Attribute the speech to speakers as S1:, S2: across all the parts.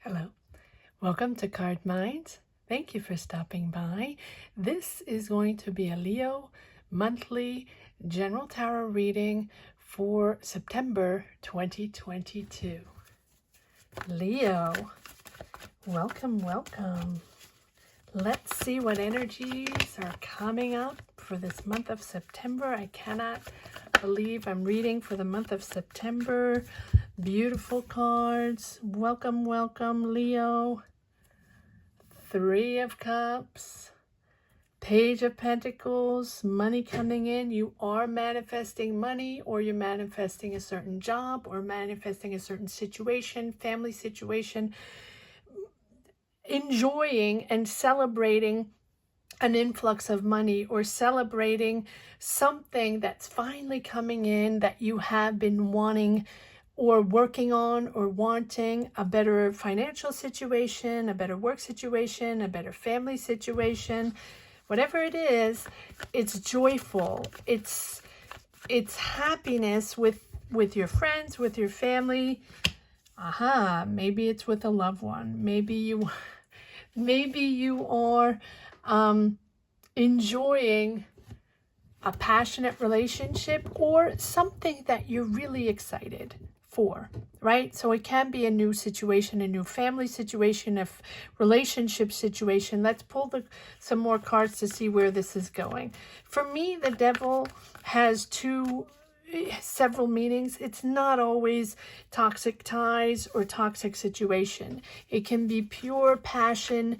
S1: Hello, welcome to Card Minds. Thank you for stopping by. This is going to be a Leo monthly general tarot reading for September 2022. Leo, welcome. Let's see what energies are coming up for this month of September. I cannot believe I'm reading for the month of September. Beautiful cards. Welcome, Leo. Three of Cups. Page of Pentacles. Money coming in. You are manifesting money, or you're manifesting a certain job, or manifesting a certain situation, family situation. Enjoying and celebrating an influx of money, or celebrating something that's finally coming in that you have been wanting or working on, or wanting a better financial situation, a better work situation, a better family situation. Whatever it is, it's joyful. It's happiness with your friends, with your family. Maybe it's with a loved one. Maybe you are enjoying a passionate relationship, or something that you're really excited for, right? So it can be a new situation, a new family situation, a relationship situation. Let's pull some more cards to see where this is going. For me, the Devil has several meanings. It's not always toxic ties or toxic situation. It can be pure passion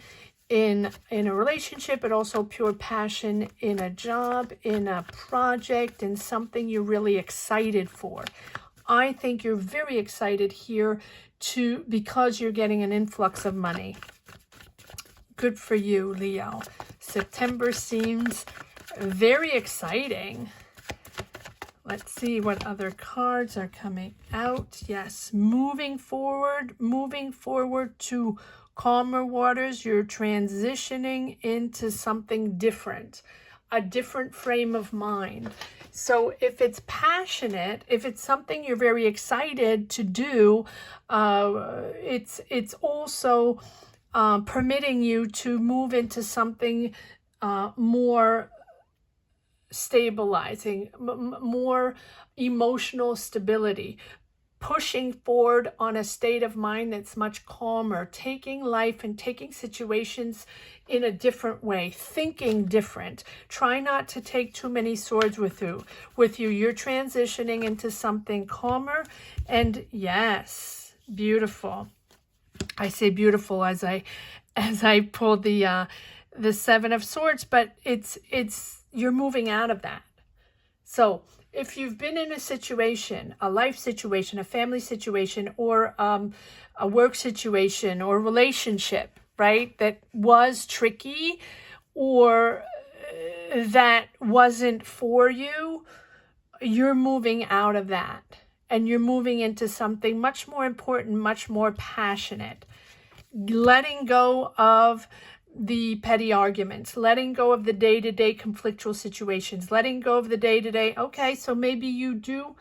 S1: in a relationship, but also pure passion in a job, in a project, in something you're really excited for. I think you're very excited here because you're getting an influx of money. Good for you, Leo. September seems very exciting. Let's see what other cards are coming out. Yes, moving forward to calmer waters. You're transitioning into something different, a different frame of mind. So if it's passionate, if it's something you're very excited to do, it's also permitting you to move into something more stabilizing, more emotional stability, pushing forward on a state of mind that's much calmer, taking life and taking situations in a different way, thinking different. Try not to take too many swords with you. You're transitioning into something calmer, and yes, beautiful. I say beautiful as I pull the Seven of Swords, but you're moving out of that. So if you've been in a situation, a life situation, a family situation, or a work situation or relationship, right, that was tricky, or that wasn't for you, you're moving out of that. And you're moving into something much more important, much more passionate. Letting go of the petty arguments, letting go of the day-to-day conflictual situations, letting go of the day-to-day, okay, so maybe you do.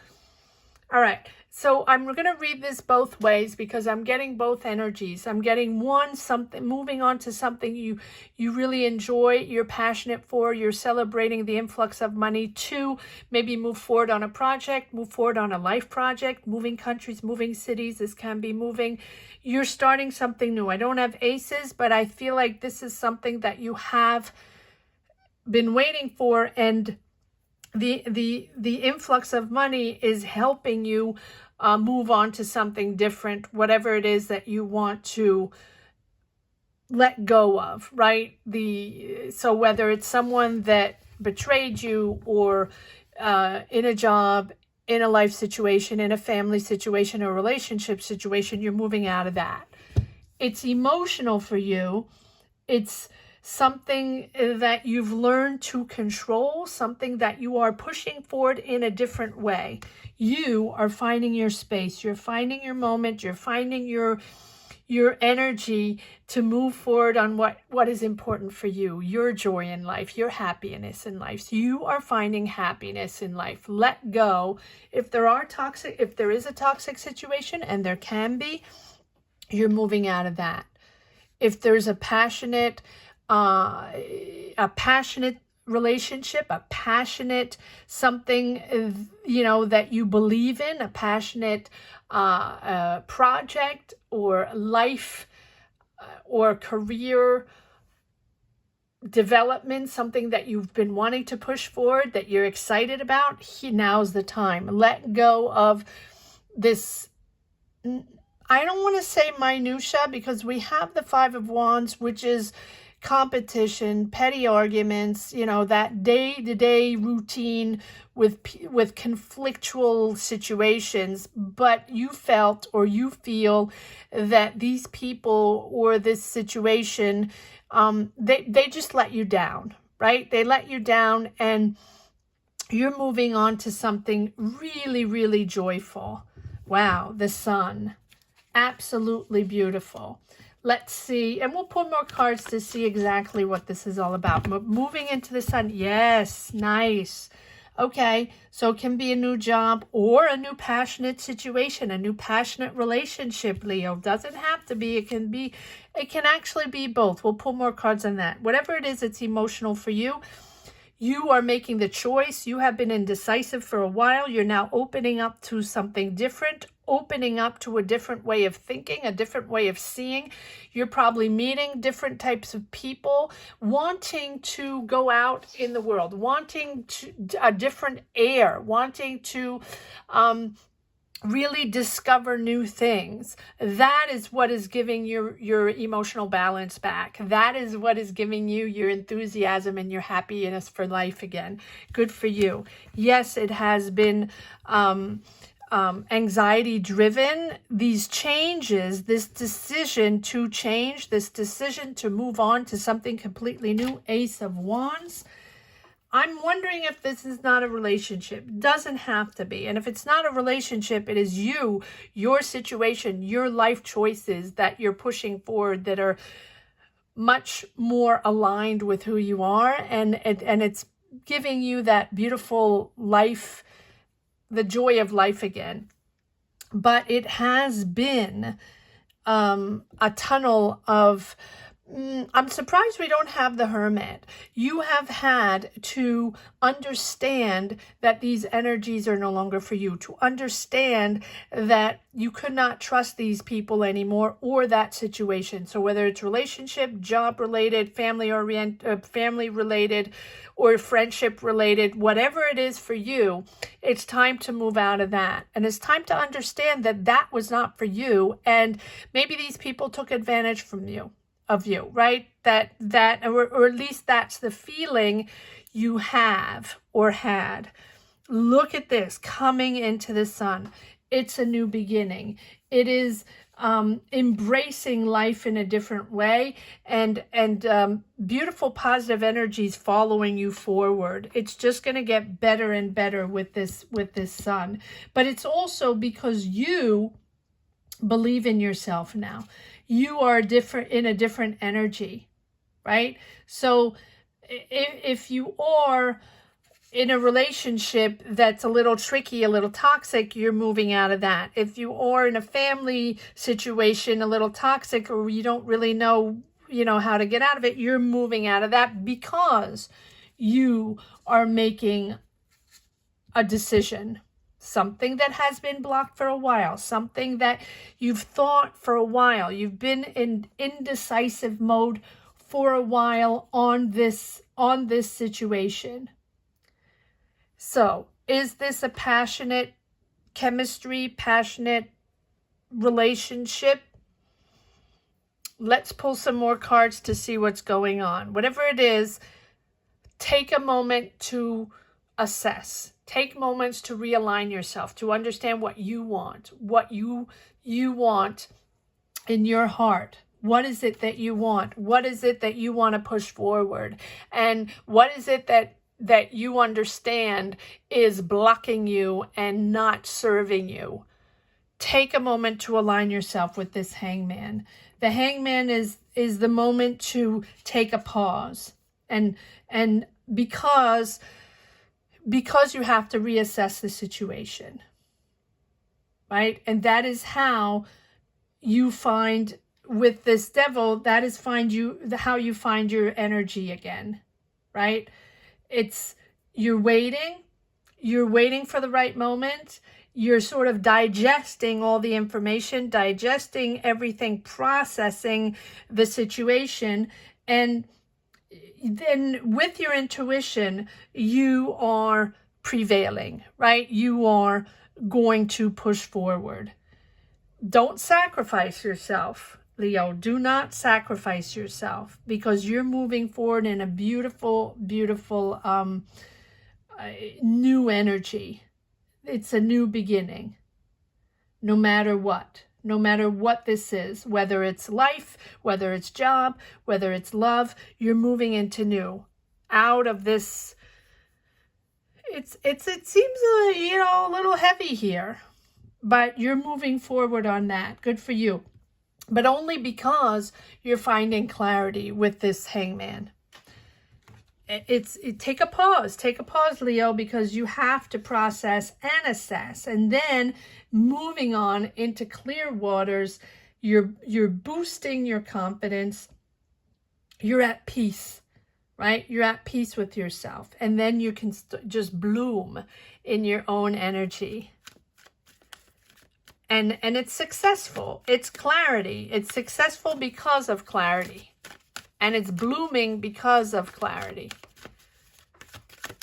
S1: All right, so I'm going to read this both ways because I'm getting both energies. I'm getting something, moving on to something you really enjoy, you're passionate for, you're celebrating the influx of money. Two, maybe move forward on a project, move forward on a life project, moving countries, moving cities. This can be moving. You're starting something new. I don't have aces, but I feel like this is something that you have been waiting for, and the influx of money is helping you move on to something different, whatever it is that you want to let go of, right? So whether it's someone that betrayed you, or in a job, in a life situation, in a family situation, or relationship situation, you're moving out of that. It's emotional for you. It's something that you've learned to control, something that you are pushing forward in a different way. You are finding your space. You're finding your moment. You're finding your energy to move forward on what is important for you, your joy in life, your happiness in life. So you are finding happiness in life. Let go. If there is a toxic situation, and there can be, you're moving out of that. If there's a passionate relationship, a passionate something, that you believe in, a passionate project or life or career development, something that you've been wanting to push forward, that you're excited about, now's the time. Let go of this, I don't want to say minutia, because we have the Five of Wands, which is competition, petty arguments, that day-to-day routine with conflictual situations. But you felt, or you feel, that these people or this situation, they just let you down, right? They let you down, and you're moving on to something really, really joyful. Wow, the Sun. Absolutely beautiful. Let's see, and we'll pull more cards to see exactly what this is all about. Moving into the Sun. Yes, nice. Okay, so it can be a new job or a new passionate situation, a new passionate relationship, Leo. Doesn't have to be. It can actually be both. We'll pull more cards on that. Whatever it is, it's emotional for you. You are making the choice. You have been indecisive for a while. You're now opening up to something different, opening up to a different way of thinking, a different way of seeing. You're probably meeting different types of people, wanting to go out in the world, wanting a different air, wanting to really discover new things. That is what is giving your emotional balance back. That is what is giving you your enthusiasm and your happiness for life again. Good for you. Yes, it has been anxiety driven. These changes, this decision to change, this decision to move on to something completely new. Ace of Wands. I'm wondering if this is not a relationship. Doesn't have to be. And if it's not a relationship, it is you, your situation, your life choices that you're pushing forward that are much more aligned with who you are. And it's giving you that beautiful life, the joy of life again. But it has been a tunnel of... I'm surprised we don't have the Hermit. You have had to understand that these energies are no longer for you, to understand that you could not trust these people anymore or that situation. So whether it's relationship, job related, family related, or friendship related, whatever it is for you, it's time to move out of that. And it's time to understand that that was not for you. And maybe these people took advantage of you, right? Or at least that's the feeling you have or had. Look at this coming into the Sun. It's a new beginning. It is embracing life in a different way, and beautiful positive energies following you forward. It's just going to get better and better with this Sun. But it's also because you believe in yourself now. You are in a different energy, right? So if you are in a relationship that's a little tricky, a little toxic, you're moving out of that. If you are in a family situation, a little toxic, or you don't really know, how to get out of it, you're moving out of that because you are making a decision. Something that has been blocked for a while, something that you've thought for a while. You've been in indecisive mode for a while on this situation. So, is this a passionate chemistry, passionate relationship? Let's pull some more cards to see what's going on. Whatever it is, take a moment to assess. Take moments to realign yourself, to understand what you want in your heart. What is it that you want? What is it that you want to push forward? And what is it that you understand is blocking you and not serving you? Take a moment to align yourself with this Hangman. The Hangman is the moment to take a pause. And because you have to reassess the situation, right? And that is how you find with this devil, that is how you find your energy again, right? It's you're waiting for the right moment. You're sort of digesting all the information, digesting everything, processing the situation. And then with your intuition, you are prevailing, right? You are going to push forward. Don't sacrifice yourself, Leo. Do not sacrifice yourself, because you're moving forward in a beautiful, beautiful new energy. It's a new beginning, no matter what this is, whether it's life, whether it's job, whether it's love, you're moving into new, out of this. It seems a little heavy here, but you're moving forward on that. Good for you. But only because you're finding clarity with this Hangman. Take a pause, Leo, because you have to process and assess, and then moving on into clear waters. You're boosting your confidence. You're at peace, right? You're at peace with yourself, and then you can just bloom in your own energy. And it's successful. It's clarity. It's successful because of clarity. And it's blooming because of clarity.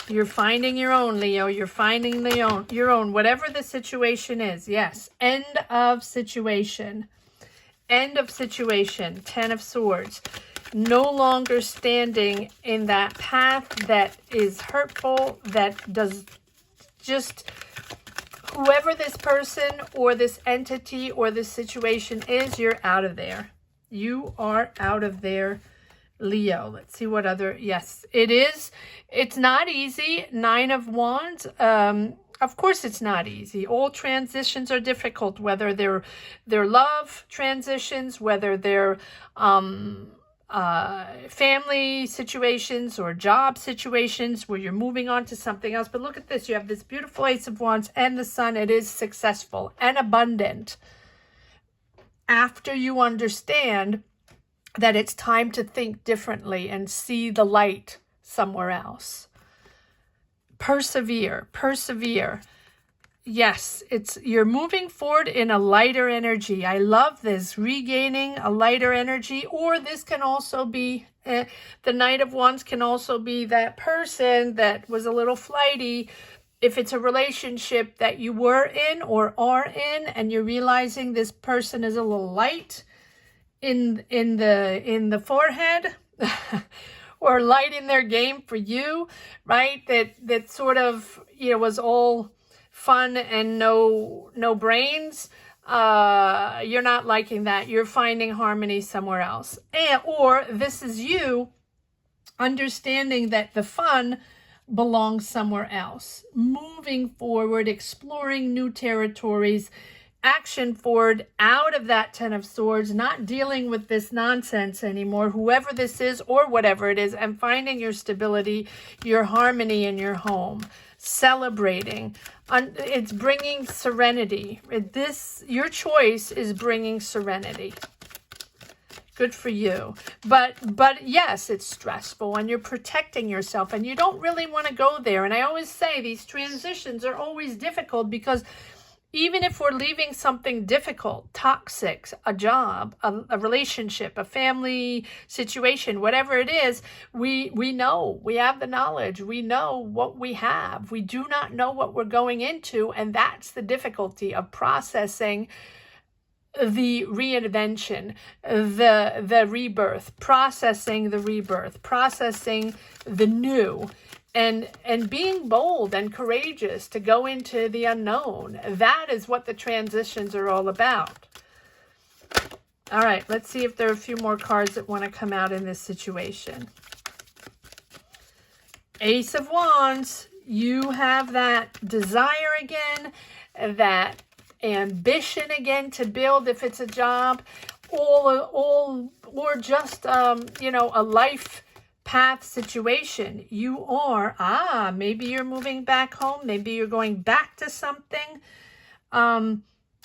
S1: You're finding your own, Leo. You're finding your own, whatever the situation is. Yes. End of situation. End of situation. 10 of Swords. No longer standing in that path that is hurtful, that does just... Whoever this person or this entity or this situation is, you're out of there. You are out of there, Leo. Let's see what other... Yes, it is. It's not easy. 9 of Wands. Of course it's not easy. All transitions are difficult, whether they're love transitions, whether they're family situations or job situations where you're moving on to something else. But look at this. You have this beautiful Ace of Wands and the Sun. It is successful and abundant. After you understand that it's time to think differently and see the light somewhere else. Persevere. Yes, you're moving forward in a lighter energy. I love this, regaining a lighter energy. Or this can also be, the Knight of Wands can also be that person that was a little flighty. If it's a relationship that you were in or are in, and you're realizing this person is a little light in the forehead, or light in their game for you, right? That sort of, was all fun and no brains. You're not liking that. You're finding harmony somewhere else. Or this is you understanding that the fun belongs somewhere else. Moving forward, exploring new territories, action forward, out of that 10 of Swords, not dealing with this nonsense anymore, whoever this is or whatever it is, and finding your stability, your harmony in your home. Celebrating. It's bringing serenity. Your choice is bringing serenity. Good for you. But yes, it's stressful, and you're protecting yourself, and you don't really want to go there. And I always say these transitions are always difficult, because even if we're leaving something difficult, toxic, a job, a relationship, a family situation, whatever it is, we know, we have the knowledge, we know what we have. We do not know what we're going into, and that's the difficulty of processing the reinvention, the rebirth, processing the new. And being bold and courageous to go into the unknown. That is what the transitions are all about. All right, let's see if there are a few more cards that want to come out in this situation. Ace of Wands, you have that desire again, that ambition again to build, if it's a job, or just a life path situation. You are, maybe you're moving back home, maybe you're going back to something.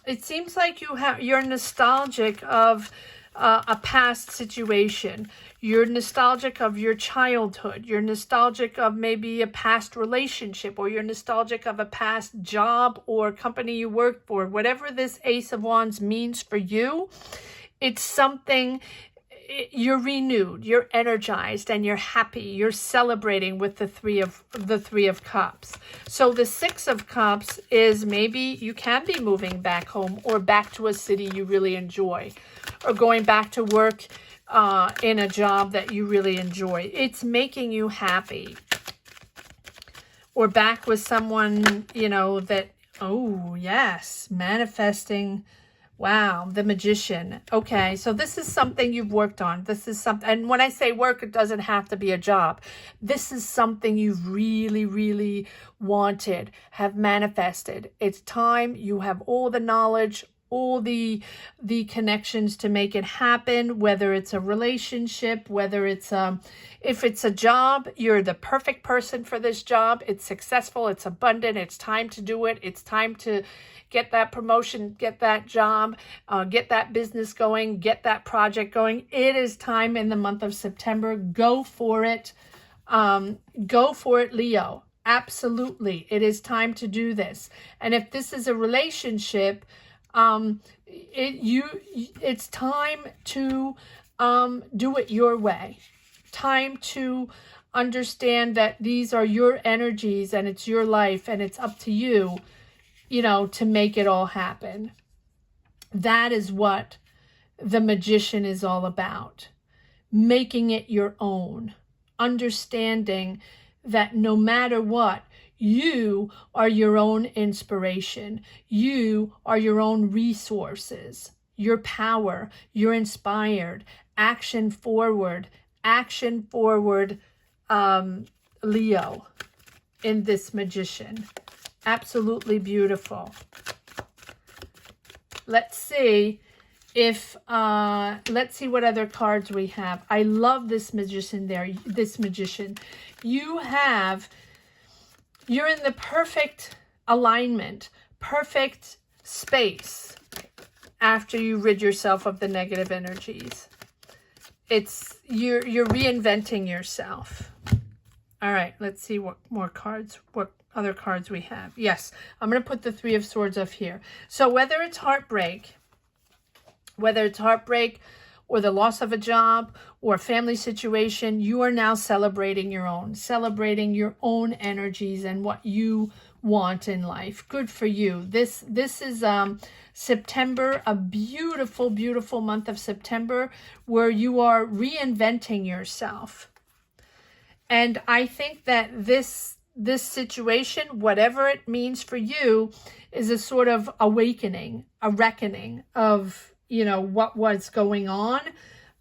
S1: It seems like you're nostalgic of a past situation. You're nostalgic of your childhood. You're nostalgic of maybe a past relationship, or you're nostalgic of a past job or company you worked for. Whatever this Ace of Wands means for you, it's something. You're renewed, you're energized, and you're happy. You're celebrating with the Three of Cups. So the Six of Cups is maybe you can be moving back home, or back to a city you really enjoy, or going back to work in a job that you really enjoy. It's making you happy. Or back with someone, you know, that, oh yes, manifesting. Wow, the Magician. Okay, so this is something you've worked on. This is something, and when I say work, it doesn't have to be a job. This is something you've really, really wanted, have manifested. It's time. You have all the knowledge, all the connections to make it happen, whether it's a relationship, whether it's if it's a job, you're the perfect person for this job. It's successful, it's abundant, it's time to do it. It's time to get that promotion, get that job, get that business going, get that project going. It is time in the month of September. Go for it. Go for it, Leo. Absolutely. It is time to do this. And if this is a relationship, it's time to do it your way. Time to understand that these are your energies and it's your life, and it's up to you, you know, to make it all happen. That is what the Magician is all about. Making it your own. Understanding that no matter what, you are your own inspiration. You are your own resources. Your power. You're inspired. Action forward. Action forward, Leo, in this Magician. Absolutely beautiful. Let's see if, let's see what other cards we have. I love this Magician there, this Magician. You're in the perfect alignment, perfect space after you rid yourself of the negative energies. You're reinventing yourself. All right, let's see what more cards, what other cards we have. Yes, I'm going to put the Three of Swords up here. So whether it's heartbreak or the loss of a job or a family situation, you are now celebrating your own energies and what you want in life. Good for you. This is September, a beautiful, beautiful month of September, where you are reinventing yourself. And I think that this situation, whatever it means for you, is a sort of awakening, a reckoning of, you know, what was going on.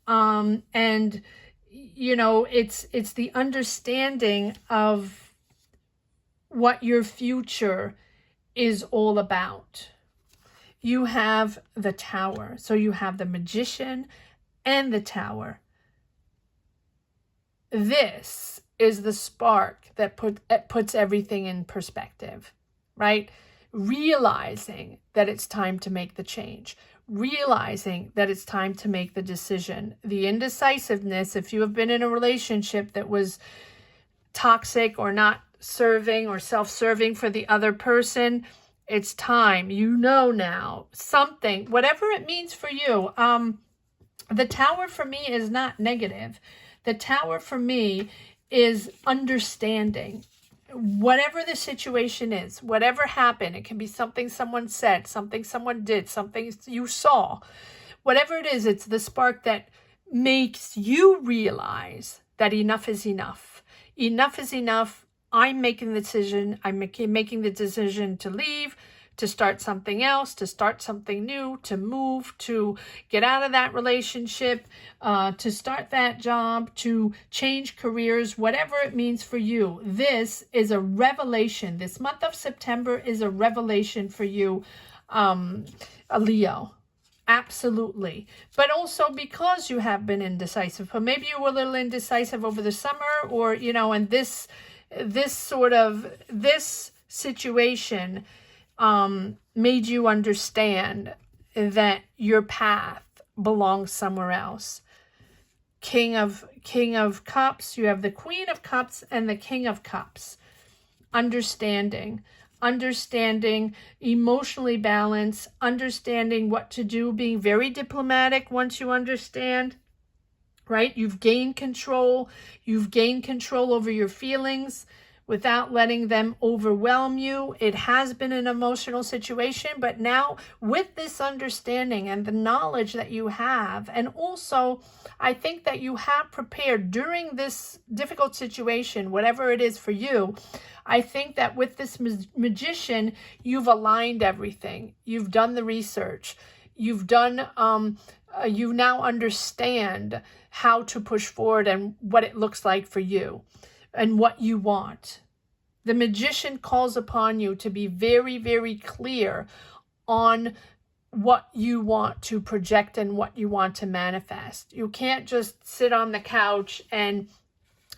S1: And, you know, it's the understanding of what your future is all about. You have the Tower. So you have the Magician and the Tower. This is the spark that puts everything in perspective, right? Realizing that it's time to make the change. Realizing that it's time to make the decision. The indecisiveness, if you have been in a relationship that was toxic or not serving or self-serving for the other person, it's time. You know now something, whatever it means for you. The Tower for me is not negative. The Tower for me is understanding. Whatever the situation is, whatever happened, it can be something someone said, something someone did, something you saw. Whatever it is, it's the spark that makes you realize that enough is enough. Enough is enough. I'm making the decision. I'm making the decision to leave, to start something else, to start something new, to move, to get out of that relationship, to start that job, to change careers, whatever it means for you. This is a revelation. This month of September is a revelation for you, a Leo. Absolutely. But also because you have been indecisive. But maybe you were a little indecisive over the summer, or, you know, and this situation made you understand that your path belongs somewhere else. King of Cups, you have the Queen of Cups and the King of Cups. Understanding, emotionally balanced, understanding what to do, being very diplomatic once you understand, right? You've gained control over your feelings without letting them overwhelm you. It has been an emotional situation, but now with this understanding and the knowledge that you have, and also I think that you have prepared during this difficult situation, whatever it is for you, I think that with this Magician, you've aligned everything. You've done the research. You've done, you now understand how to push forward and what it looks like for you and what you want. The Magician calls upon you to be very, very clear on what you want to project and what you want to manifest. You can't just sit on the couch and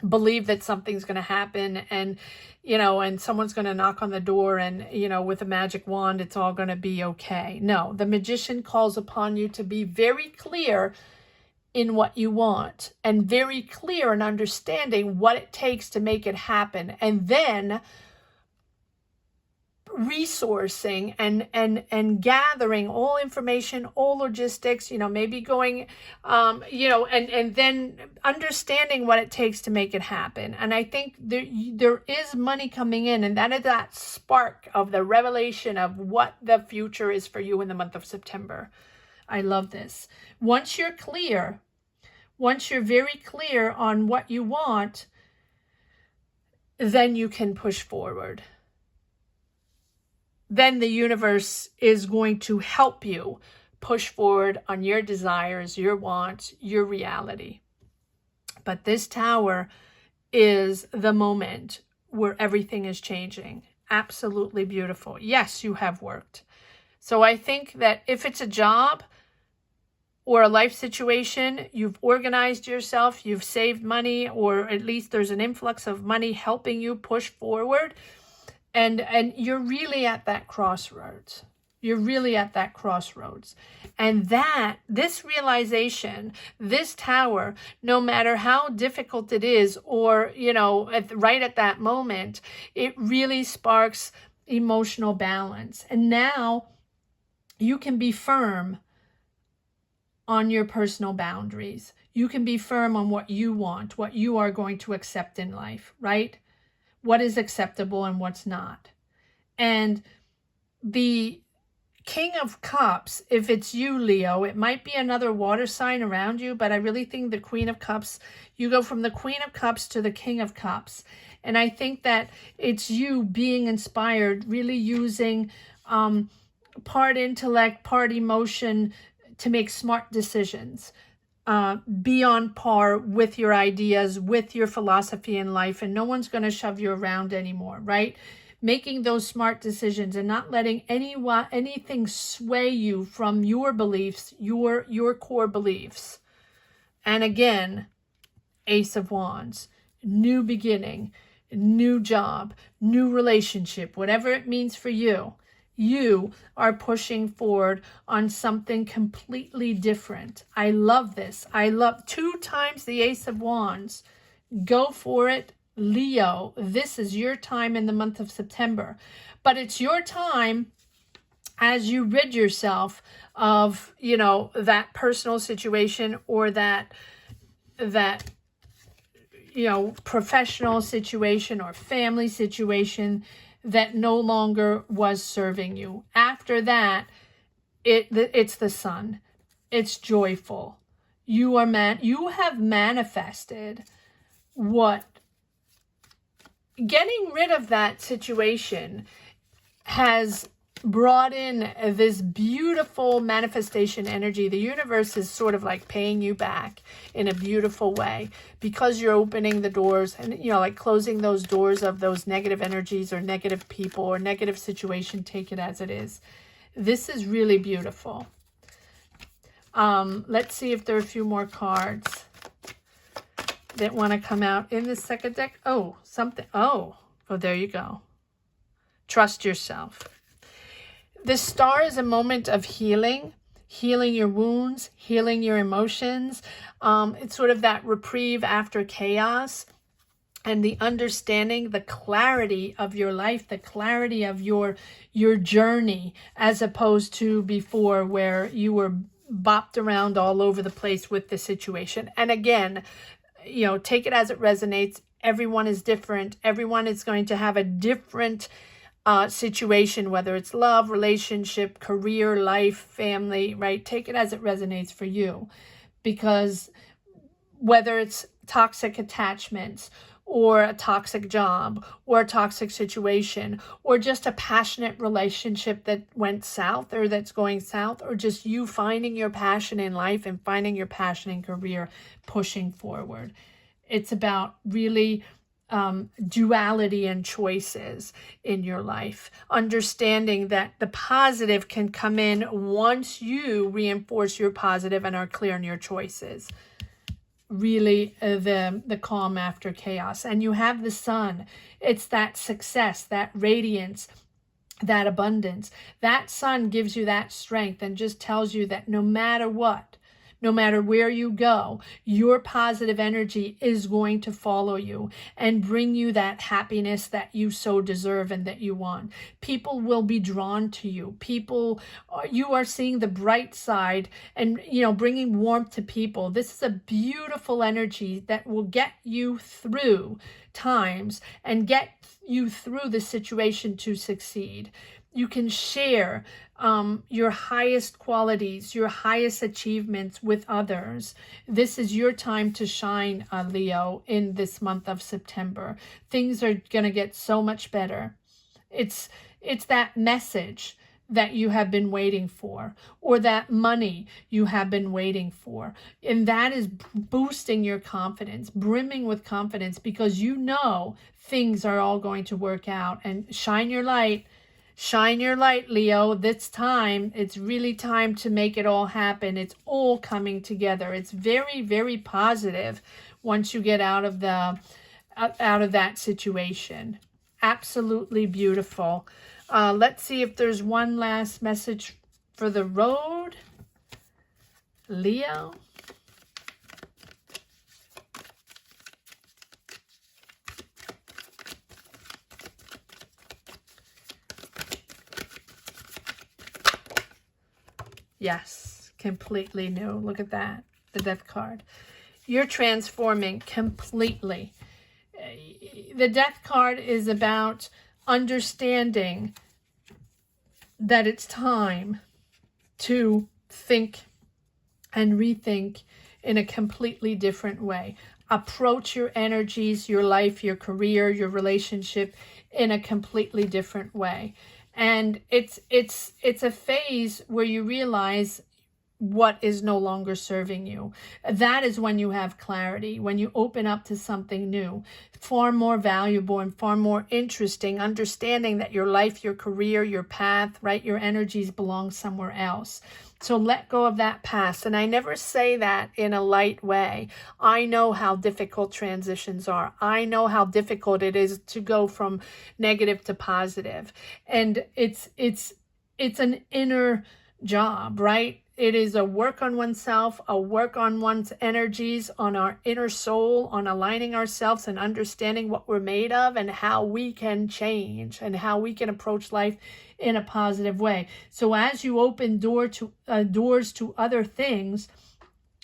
S1: believe that something's going to happen and, you know, and someone's going to knock on the door and, you know, with a magic wand, it's all going to be okay. No, the Magician calls upon you to be very clear in what you want and very clear in understanding what it takes to make it happen, and then resourcing and gathering all information, all logistics, you know, maybe going, you know, and then understanding what it takes to make it happen. And I think there is money coming in, and that is that spark of the revelation of what the future is for you in the month of September. I love this. Once you're clear, once you're very clear on what you want, then you can push forward. Then the universe is going to help you push forward on your desires, your wants, your reality. But this Tower is the moment where everything is changing. Absolutely beautiful. Yes, you have worked. So I think that if it's a job or a life situation, you've organized yourself, you've saved money, or at least there's an influx of money helping you push forward. And you're really at that crossroads. You're really at that crossroads. And this realization, this Tower, no matter how difficult it is, or, you know, right at that moment, it really sparks emotional balance. And now you can be firm on your personal boundaries. You can be firm on what you want, what you are going to accept in life, right? What is acceptable and what's not. And the King of Cups, if it's you, Leo, it might be another water sign around you, but I really think the Queen of Cups, you go from the Queen of Cups to the King of Cups. And I think that it's you being inspired, really using part intellect, part emotion to make smart decisions. Be on par with your ideas, with your philosophy in life, and no one's going to shove you around anymore, right? Making those smart decisions and not letting anything sway you from your beliefs, your core beliefs. And again, Ace of Wands, new beginning, new job, new relationship, whatever it means for you. You are pushing forward on something completely different. I love this. I love 2 times the Ace of Wands. Go for it, Leo. This is your time in the month of September. But it's your time as you rid yourself of, you know, that personal situation or that you know, professional situation or family situation that no longer was serving you. After that, it's the Sun. It's joyful. You have manifested what getting rid of that situation has brought in this beautiful manifestation energy. The universe is sort of like paying you back in a beautiful way because you're opening the doors and, you know, like closing those doors of those negative energies or negative people or negative situation. Take it as it is. This is really beautiful. Let's see if there are a few more cards that want to come out in the second deck. Oh, something. Oh, there you go. Trust yourself. This star is a moment of healing your wounds, healing your emotions. It's sort of that reprieve after chaos, and the understanding, the clarity of your life, the clarity of your journey, as opposed to before where you were bopped around all over the place with the situation. And again, take it as it resonates. Everyone is different. Everyone is going to have a different situation, whether it's love, relationship, career, life, family, right? Take it as it resonates for you, because whether it's toxic attachments or a toxic job or a toxic situation or just a passionate relationship that went south or that's going south, or just you finding your passion in life and finding your passion in career, pushing forward. It's about really duality and choices in your life, understanding that the positive can come in once you reinforce your positive and are clear in your choices. Really the calm after chaos. And you have the sun. It's that success, that radiance, that abundance. That sun gives you that strength and just tells you that no matter what, no matter where you go, your positive energy is going to follow you and bring you that happiness that you so deserve and that you want. People will be drawn to you. You are seeing the bright side and, bringing warmth to people. This is a beautiful energy that will get you through times and get you through the situation to succeed. You can share your highest qualities, your highest achievements with others. This is your time to shine, Leo, in this month of September. Things are going to get so much better. It's that message that you have been waiting for, or that money you have been waiting for. And that is boosting your confidence, brimming with confidence, because things are all going to work out. And shine your light. Shine your light, Leo. This time, it's really time to make it all happen. It's all coming together. It's very, very positive once you get out of that situation. Absolutely beautiful. Let's see if there's one last message for the road. Leo. Yes, completely new. Look at that, the Death card. You're transforming completely. The Death card is about understanding that it's time to think and rethink in a completely different way. Approach your energies, your life, your career, your relationship in a completely different way. And it's a phase where you realize what is no longer serving you. That is when you have clarity, when you open up to something new, far more valuable and far more interesting, understanding that your life, your career, your path, right, your energies belong somewhere else. So let go of that past. And I never say that in a light way. I know how difficult transitions are. I know how difficult it is to go from negative to positive. And it's an inner job, right? It is a work on oneself, a work on one's energies, on our inner soul, on aligning ourselves and understanding what we're made of and how we can change and how we can approach life in a positive way. So as you open doors to other things,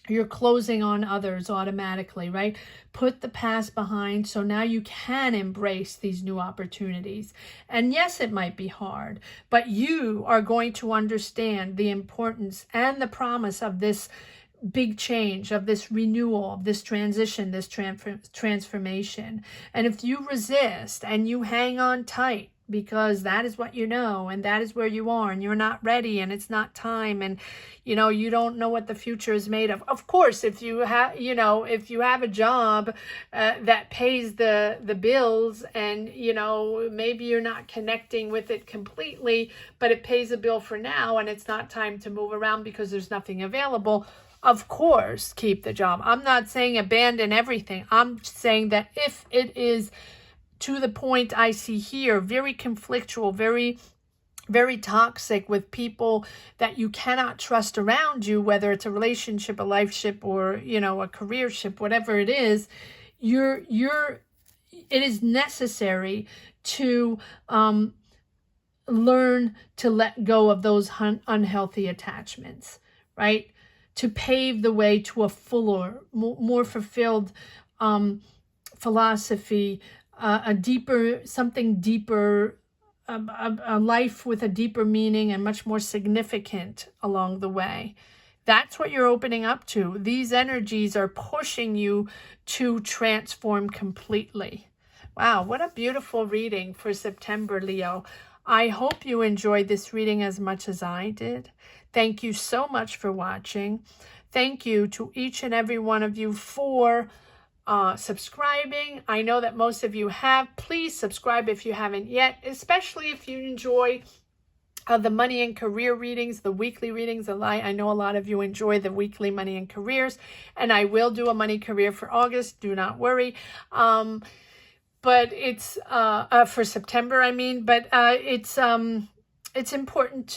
S1: you're closing on others automatically, right? Put the past behind, so now you can embrace these new opportunities. And yes, it might be hard, but you are going to understand the importance and the promise of this big change, of this renewal, of this transition, this transformation. And if you resist and you hang on tight, because that is what you know, and that is where you are, and you're not ready, and it's not time, and you don't know what the future is made of. Of course, if you have a job that pays the bills, and maybe you're not connecting with it completely, but it pays a bill for now, and it's not time to move around because there's nothing available. Of course, keep the job. I'm not saying abandon everything. I'm saying that if it is to the point I see here, very conflictual, very, very toxic, with people that you cannot trust around you, whether it's a relationship, a lifeship, or, you know, a careership, whatever it is, it is necessary to learn to let go of those unhealthy attachments, right? To pave the way to a fuller, more fulfilled philosophy, something deeper, a life with a deeper meaning and much more significant along the way. That's what you're opening up to. These energies are pushing you to transform completely. Wow, what a beautiful reading for September, Leo. I hope you enjoyed this reading as much as I did. Thank you so much for watching. Thank you to each and every one of you for subscribing. I know that most of you have. Please subscribe if you haven't yet, especially if you enjoy the money and career readings, the weekly readings. I know a lot of you enjoy the weekly money and careers, and I will do a money career for August. Do not worry. But it's for September, I mean. But it's important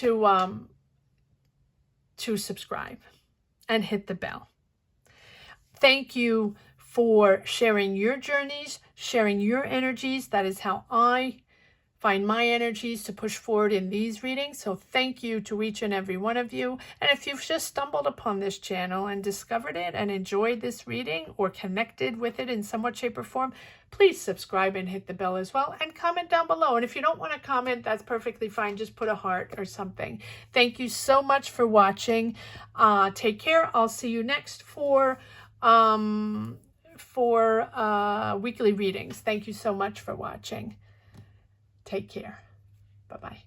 S1: to subscribe and hit the bell. Thank you for sharing your journeys, sharing your energies. That is how I find my energies to push forward in these readings. So thank you to each and every one of you. And if you've just stumbled upon this channel and discovered it and enjoyed this reading or connected with it in some way, shape, or form, please subscribe and hit the bell as well, and comment down below. And if you don't want to comment, that's perfectly fine. Just put a heart or something. Thank you so much for watching. Take care. I'll see you next for weekly readings. Thank you so much for watching. Take care. Bye-bye.